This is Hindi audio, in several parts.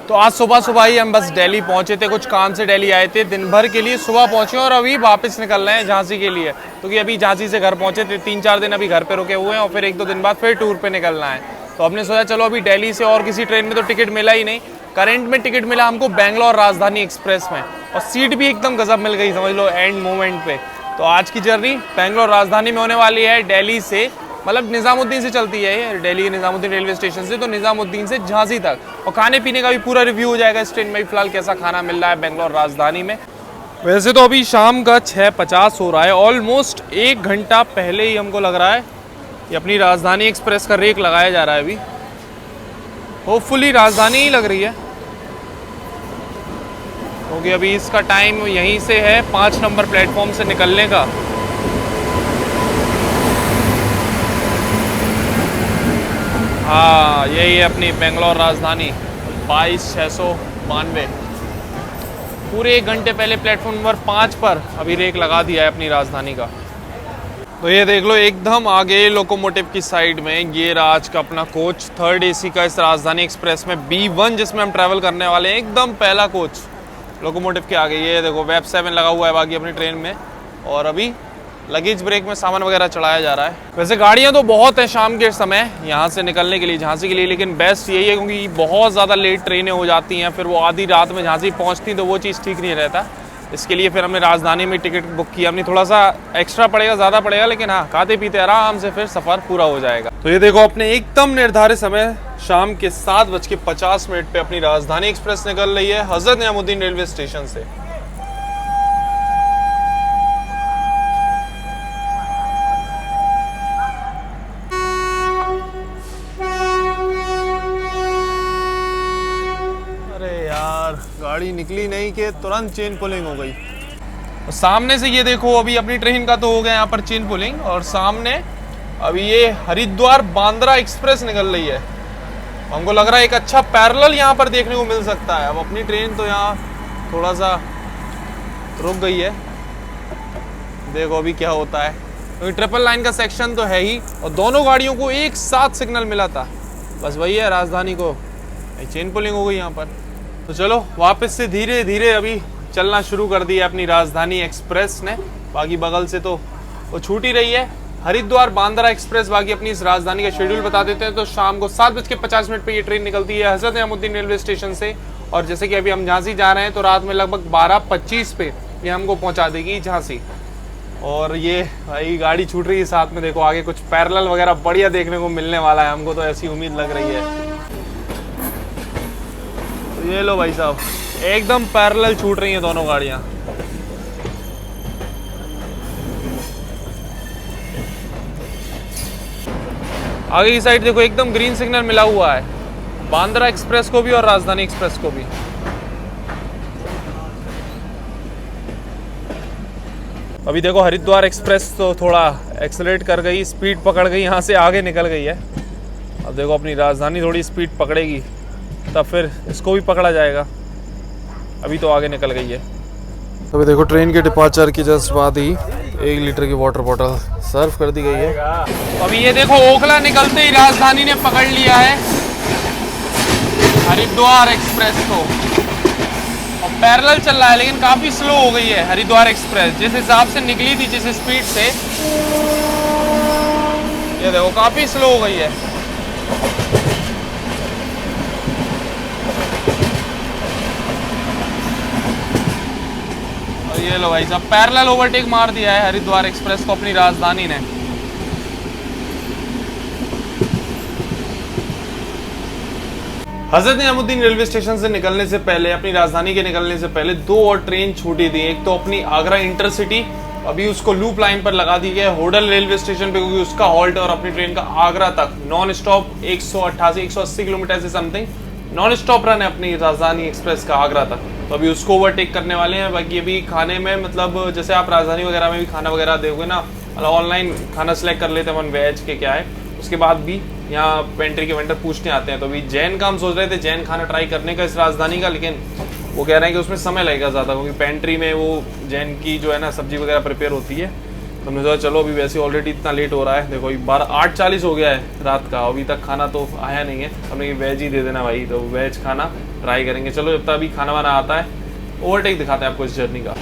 तो आज सुबह सुबह ही हम बस दिल्ली पहुंचे थे, कुछ काम से दिल्ली आए थे, दिन भर के लिए सुबह पहुंचे और अभी वापस निकल रहे हैं झांसी के लिए। क्योंकि अभी झांसी से घर पहुंचे थे, 3-4 दिन अभी घर पे रुके हुए हैं और फिर 1-2 दिन बाद फिर टूर पे निकलना है। तो हमने सोचा चलो अभी दिल्ली से और किसी ट्रेन में तो टिकट मिला ही नहीं, करंट में टिकट मिला हमको बेंगलोर राजधानी एक्सप्रेस में, और सीट भी एकदम गजब मिल गई, समझ लो एंड मोमेंट पे। तो आज की जर्नी बेंगलोर राजधानी में होने वाली है, दिल्ली से मतलब निज़ामुद्दीन से चलती है ये, दिल्ली के निज़ामुद्दीन रेलवे स्टेशन से, तो निज़ामुद्दीन से झांसी तक। और खाने पीने का भी पूरा रिव्यू हो जाएगा इस ट्रेन में, फिलहाल कैसा खाना मिल रहा है बेंगलोर राजधानी में। वैसे तो अभी शाम का 6:50 हो रहा है, ऑलमोस्ट 1 घंटा पहले ही हमको लग रहा है कि अपनी राजधानी एक्सप्रेस का रेक लगाया जा रहा है। अभी होपफुली राजधानी ही लग रही है, क्योंकि अभी इसका टाइम यहीं से है 5 नंबर प्लेटफॉर्म से निकलने का। हाँ, यही है अपनी बेंगलोर राजधानी 22,692। पूरे 1 घंटे पहले प्लेटफॉर्म नंबर 5 पर अभी रेक लगा दिया है अपनी राजधानी का। तो ये देख लो एकदम आगे लोकोमोटिव की साइड में ये रहा आज का अपना कोच 3rd AC का इस राजधानी एक्सप्रेस में B1, जिसमें हम ट्रैवल करने वाले हैं। एकदम पहला कोच लोकोमोटिव के आगे ये देखो वेब 7 लगा हुआ है बाकी अपनी ट्रेन में, और अभी लगेज ब्रेक में सामान वगैरह चढ़ाया जा रहा है। वैसे गाड़ियां तो बहुत हैं शाम के समय यहाँ से निकलने के लिए, झांसी के लिए, लेकिन बेस्ट यही है क्योंकि बहुत ज़्यादा लेट ट्रेनें हो जाती हैं, फिर वो आधी रात में झांसी पहुँचती तो वो चीज़ ठीक नहीं रहता। इसके लिए फिर हमने राजधानी में टिकट बुक किया। हमने थोड़ा सा एक्स्ट्रा पड़ेगा, ज़्यादा पड़ेगा, लेकिन हाँ खाते पीते आराम से फिर सफ़र पूरा हो जाएगा। तो ये देखो अपने एकदम निर्धारित समय शाम के 7:50 पे अपनी राजधानी एक्सप्रेस निकल रही है हजरत निजामुद्दीन रेलवे स्टेशन से। गाड़ी निकली नहीं कि तुरंत चेन पुलिंग हो गई। और सामने से ये देखो अभी अपनी ट्रेन का तो हो गया यहाँ पर चेन पुलिंग, और सामने अभी ये हरिद्वार बांद्रा एक्सप्रेस निकल रही है। हमको लग रहा है एक अच्छा पैरेलल यहाँ पर देखने को मिल सकता है। अब अपनी ट्रेन तो यहाँ थोड़ा सा रुक गई है, देखो अभी क्या होता है, क्योंकि ट्रिपल लाइन का सेक्शन तो है ही और दोनों गाड़ियों को एक साथ सिग्नल मिला था। बस वही है, राजधानी को चेन पुलिंग हो गई यहाँ पर। तो चलो वापस से धीरे धीरे अभी चलना शुरू कर दिया अपनी राजधानी एक्सप्रेस ने। बाकी बगल से तो वो छूट ही रही है हरिद्वार बांद्रा एक्सप्रेस। बाकी अपनी इस राजधानी का शेड्यूल बता देते हैं। तो शाम को 7:50 पे ये ट्रेन निकलती है हजरत निजामुद्दीन रेलवे स्टेशन से, और जैसे कि अभी हम झांसी जा रहे हैं तो रात में लगभग 12:25 पे ये हमको पहुंचा देगी झांसी। और ये भाई गाड़ी छूट रही है साथ में, देखो आगे कुछ पैरेलल वगैरह बढ़िया देखने को मिलने वाला है, हमको तो ऐसी उम्मीद लग रही है। ये लो भाई साहब एकदम पैरेलल छूट रही हैं दोनों गाड़ियां। आगे की साइड देखो एकदम ग्रीन सिग्नल मिला हुआ है बांद्रा एक्सप्रेस को भी और राजधानी एक्सप्रेस को भी। अभी देखो हरिद्वार एक्सप्रेस तो थोड़ा एक्सेलरेट कर गई, स्पीड पकड़ गई, यहाँ से आगे निकल गई है। अब देखो अपनी राजधानी थोड़ी स्पीड पकड़ेगी तब फिर इसको भी पकड़ा जाएगा। अभी तो आगे निकल गई है। तो अभी देखो ट्रेन के डिपार्चर की जस्ट बाद ही 1 लीटर की वाटर बॉटल सर्व कर दी गई है। तो अभी ये देखो ओखला निकलते ही राजधानी ने पकड़ लिया है हरिद्वार एक्सप्रेस को, और पैरेलल चल रहा है लेकिन काफी स्लो हो गई है हरिद्वार एक्सप्रेस। जिस हिसाब से निकली थी, जिस स्पीड से, ये देखो काफी स्लो हो गई है। ये लो भाई साहब पैरेलल ओवरटेक मार दिया है हरिद्वार एक्सप्रेस को अपनी राजधानी ने। हजरत निजामुद्दीन रेलवे स्टेशन से निकलने से पहले, अपनी राजधानी के निकलने से पहले 2 और ट्रेन छूटी थी। एक तो अपनी आगरा इंटरसिटी, अभी उसको लूप लाइन पर लगा दी गई है होडल रेलवे स्टेशन पे, क्योंकि उसका हॉल्ट और अपनी ट्रेन का आगरा तक नॉन स्टॉप 180 किलोमीटर से समथिंग नॉन स्टॉप रन है अपनी राजधानी एक्सप्रेस का आगरा तक। तो अभी उसको ओवरटेक करने वाले हैं। बाकी अभी खाने में मतलब जैसे आप राजधानी वगैरह में भी खाना वगैरह दोगे ना, मतलब ऑनलाइन खाना सेलेक्ट कर लेते हैं वन वेज के क्या है, उसके बाद भी यहाँ पेंट्री के वेंडर पूछने आते हैं। तो अभी जैन का हम सोच रहे थे जैन खाना ट्राई करने का इस राजधानी का, लेकिन वो कह रहे हैं कि उसमें समय लगेगा ज़्यादा, क्योंकि पेंट्री में वो जैन की जो है ना सब्जी वगैरह प्रिपेयर होती है, तो हमने सोचा चलो अभी वैसे ऑलरेडी इतना लेट हो रहा है, देखो अभी 8:40 हो गया है रात का, अभी तक खाना तो आया नहीं है। हमने वेज ही दे देना भाई, तो वेज खाना ट्राई करेंगे। चलो जब तक अभी खाना वाना आता है, ओवरटेक दिखाते हैं आपको इस जर्नी का।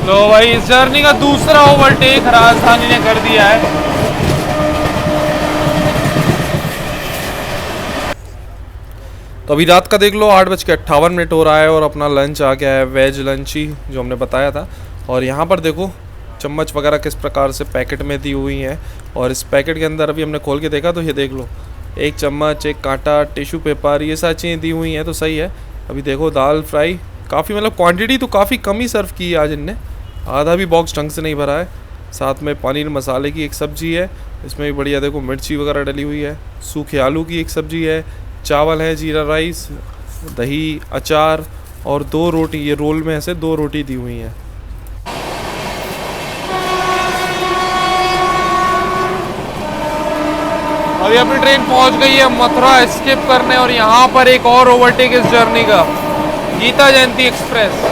तो भाई इस जर्नी का दूसरा ओवरटेक राजधानी ने कर दिया है। तो अभी रात का देख लो 8:58 हो रहा है और अपना लंच आ गया है, वेज लंच ही जो हमने बताया था। और यहाँ पर देखो चम्मच वगैरह किस प्रकार से पैकेट में दी हुई हैं, और इस पैकेट के अंदर अभी हमने खोल के देखा तो ये देख लो, एक चम्मच, एक कांटा, टिश्यू पेपर, ये सारी चीज़ें दी हुई हैं, तो सही है। अभी देखो दाल फ्राई काफ़ी, मतलब क्वांटिटी तो काफ़ी कम ही सर्व की है आज इनने, आधा भी बॉक्स ढंग से नहीं भरा है। साथ में पनीर मसाले की एक सब्ज़ी है, इसमें भी बढ़िया देखो मिर्ची वगैरह डली हुई है। सूखे आलू की एक सब्ज़ी है, चावल है, जीरा राइस, दही, अचार और 2 रोटी, ये रोल में ऐसे 2 रोटी दी हुई हैं। अभी अपनी ट्रेन पहुंच गई है मथुरा स्किप करने, और यहाँ पर एक और ओवरटेक इस जर्नी का, गीता जयंती एक्सप्रेस।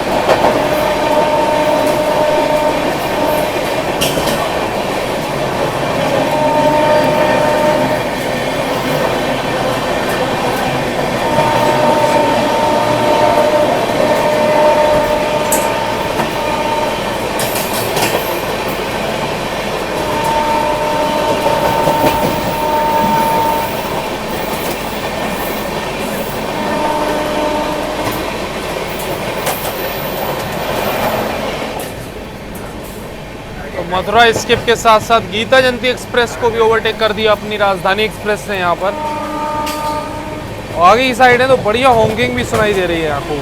मथुरा स्किप के साथ साथ गीता जयंती एक्सप्रेस को भी ओवरटेक कर दिया अपनी राजधानी एक्सप्रेस ने यहाँ पर। आगे की साइड है तो बढ़िया हॉकिंग भी सुनाई दे रही है आपको।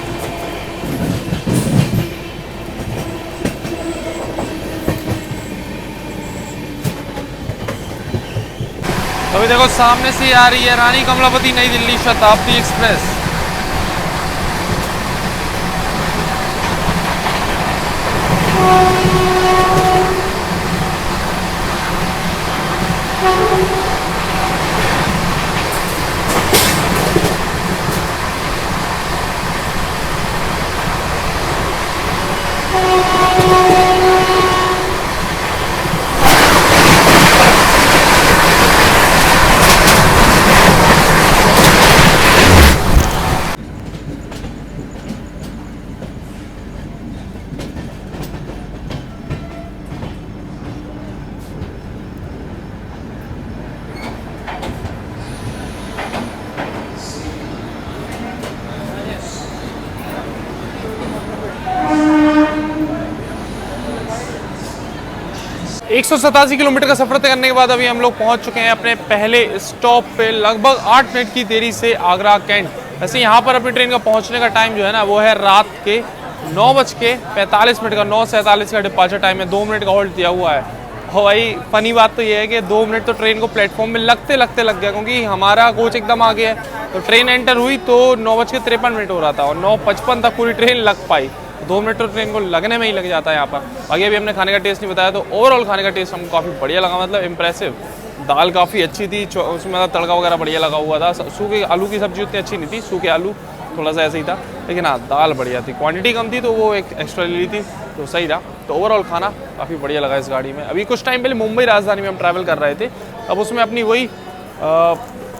अभी देखो सामने से आ रही है रानी कमलापति नई दिल्ली शताब्दी एक्सप्रेस। एक 187 किलोमीटर का सफर तय करने के बाद अभी हम लोग पहुंच चुके हैं अपने पहले स्टॉप पे, लगभग 8 मिनट की देरी से आगरा कैंट। वैसे यहाँ पर अपनी ट्रेन का पहुंचने का टाइम जो है ना वो है रात के 9:45 का, 9:47 का डिपार्चर टाइम है। 2 मिनट का होल्ड दिया हुआ है। और भाई फनी बात तो ये है कि 2 मिनट तो ट्रेन को प्लेटफॉर्म में लगते लगते लग गया, क्योंकि हमारा कोच एकदम आगे है। तो ट्रेन एंटर हुई तो 9:53 हो रहा था और 9:55 तक पूरी ट्रेन लग पाई। 2 मिनट तो ट्रेन को लगने में ही लग जाता है यहाँ पर। आगे अभी हमने खाने का टेस्ट नहीं बताया, तो ओवरऑल खाने का टेस्ट हमको काफ़ी बढ़िया लगा, मतलब इम्प्रेसिव। दाल काफ़ी अच्छी थी, उसमें मतलब तड़का वगैरह बढ़िया लगा हुआ था। सूखे आलू की सब्जी उतनी अच्छी नहीं थी, सूखे आलू थोड़ा सा ऐसे ही था, लेकिन हाँ दाल बढ़िया थी। क्वांटिटी कम थी तो वो एक एक्स्ट्रा ले ली थी तो सही रहा। तो ओवरऑल खाना काफ़ी बढ़िया लगा इस गाड़ी में। अभी कुछ टाइम पहले मुंबई राजधानी में हम ट्रैवल कर रहे थे, अब उसमें अपनी वही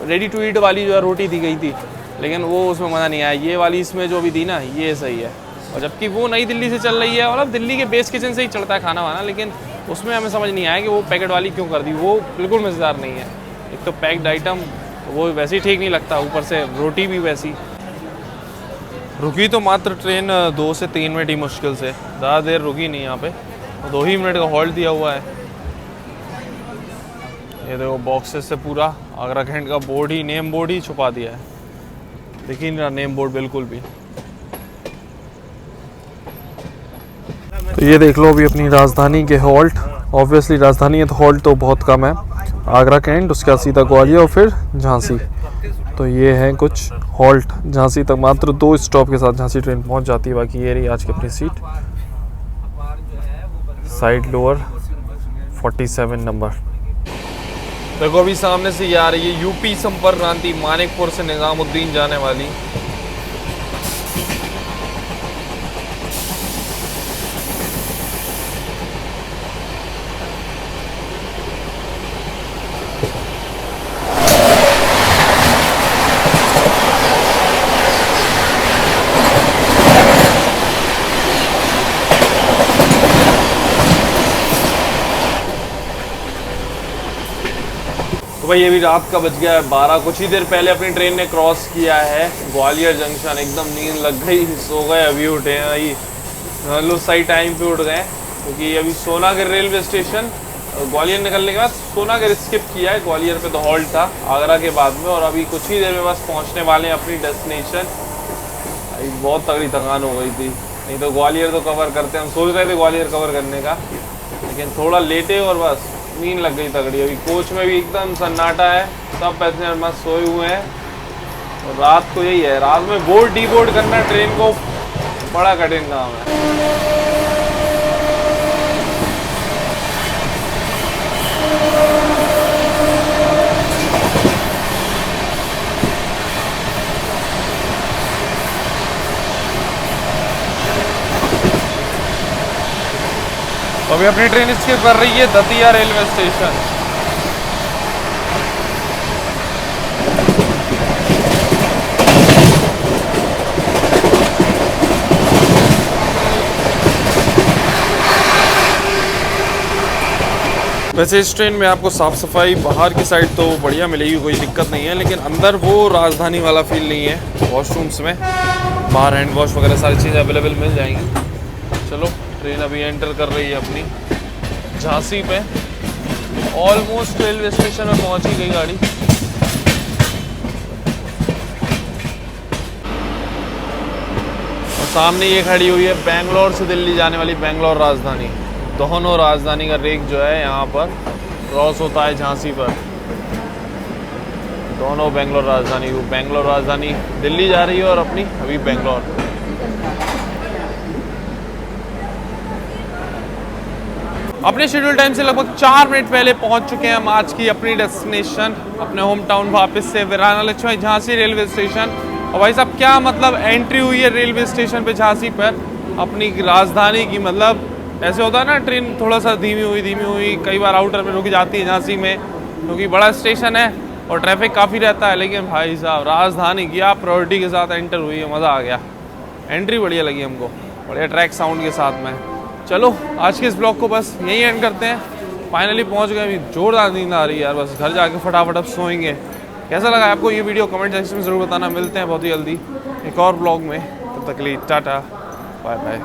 रेडी टू ईट वाली जो है रोटी दी गई थी, लेकिन वो उसमें मज़ा नहीं आया। ये वाली इसमें जो भी दी ना ये सही है, और जबकि वो नई दिल्ली से चल रही है, मतलब दिल्ली के बेस किचन से ही चलता है खाना वाना, लेकिन उसमें हमें समझ नहीं आया कि वो पैकेट वाली क्यों कर दी। वो बिल्कुल मज़ेदार नहीं है। एक तो पैक्ड आइटम तो वो वैसे ही ठीक नहीं लगता, ऊपर से रोटी भी वैसी। रुकी तो मात्र ट्रेन 2 से 3 मिनट ही मुश्किल से, ज़्यादा देर रुकी नहीं यहाँ पे, 2 ही मिनट का हॉल्ट दिया हुआ है। ये देखो बॉक्सेस से पूरा आगरा कैंट का बोर्ड ही, नेम बोर्ड ही छुपा दिया है, देखिए नहीं रहा नेम बोर्ड बिल्कुल भी। तो ये देख लो अभी अपनी राजधानी के हॉल्ट, ऑब्वियसली राजधानी है तो हॉल्ट तो बहुत कम है। आगरा कैंट, उसके बाद सीधा ग्वालियर और फिर झांसी। तो ये है कुछ हॉल्ट झांसी तक, मात्र 2 स्टॉप के साथ झांसी ट्रेन पहुंच जाती है। बाकी ये रही आज की अपनी सीट, साइड लोअर 47 नंबर। देखो अभी सामने से ये आ रही है यूपी संपर्क क्रांति, मानिकपुर से निजामुद्दीन जाने वाली। तो भाई ये भी रात का बज गया है 12, कुछ ही देर पहले अपनी ट्रेन ने क्रॉस किया है ग्वालियर जंक्शन। एकदम नींद लग गई, सो गए, अभी उठे हैं भाई, मतलब सही टाइम पे उठ गए, क्योंकि अभी सोनागढ़ रेलवे स्टेशन ग्वालियर निकलने के बाद सोनागढ़ स्किप किया है, ग्वालियर पे तो हॉल्ट था आगरा के बाद में, और अभी कुछ ही देर में बस पहुँचने वाले हैं अपनी डेस्टिनेशन। अभी बहुत तगड़ी थकान हो गई थी, नहीं तो ग्वालियर तो कवर करते, हम सोच रहे थे ग्वालियर कवर करने का, लेकिन थोड़ा लेटे और बस नींद लग गई तगड़ी। अभी कोच में भी एकदम सन्नाटा है, सब पैसेंजर मस्त सोए हुए हैं। और रात को यही है, रात में बोर्ड डी बोर्ड करना ट्रेन को बड़ा कठिन काम है। तो अभी अपनी ट्रेन स्किप कर रही है दतिया रेलवे स्टेशन। वैसे इस ट्रेन में आपको साफ़ सफाई बाहर की साइड तो बढ़िया मिलेगी, कोई दिक्कत नहीं है, लेकिन अंदर वो राजधानी वाला फील नहीं है। वॉशरूम्स में बाहर हैंड वॉश वगैरह सारी चीज़ें अवेलेबल मिल जाएंगी। चलो ट्रेन अभी एंटर कर रही है अपनी झांसी पे, ऑलमोस्ट रेलवे स्टेशन में पहुंच ही गई गाड़ी। और सामने ये खड़ी हुई है बेंगलोर से दिल्ली जाने वाली बेंगलोर राजधानी। दोनों राजधानी का रेक जो है यहाँ पर क्रॉस होता है झांसी पर। दोनों बेंगलोर राजधानी, वो बेंगलोर राजधानी दिल्ली जा रही है और अपनी अभी बेंगलोर। अपने शेड्यूल टाइम से लगभग 4 मिनट पहले पहुंच चुके हैं हम आज की अपनी डेस्टिनेशन, अपने होम टाउन वापस से वीराना लक्ष्मी झांसी रेलवे स्टेशन। और भाई साहब क्या मतलब एंट्री हुई है रेलवे स्टेशन पे झांसी पर अपनी राजधानी की। मतलब ऐसे होता है ना, ट्रेन थोड़ा सा धीमी हुई कई बार आउटर में रुक जाती है झांसी में, क्योंकि बड़ा स्टेशन है और ट्रैफिक काफ़ी रहता है। लेकिन भाई साहब राजधानी की आप प्रायोरिटी के साथ एंटर हुई है, मज़ा आ गया। एंट्री बढ़िया लगी हमको, बढ़िया ट्रैक साउंड के साथ में। चलो आज के इस ब्लॉग को बस यहीं एंड करते हैं। फाइनली पहुंच गए, अभी जोरदार नींद आ रही है यार, बस घर जाके फटाफट अब सोएंगे। कैसा लगा आपको ये वीडियो कमेंट सेक्शन में ज़रूर बताना। मिलते हैं बहुत ही जल्दी एक और ब्लॉग में, तब तक के लिए टाटा बाय बाय।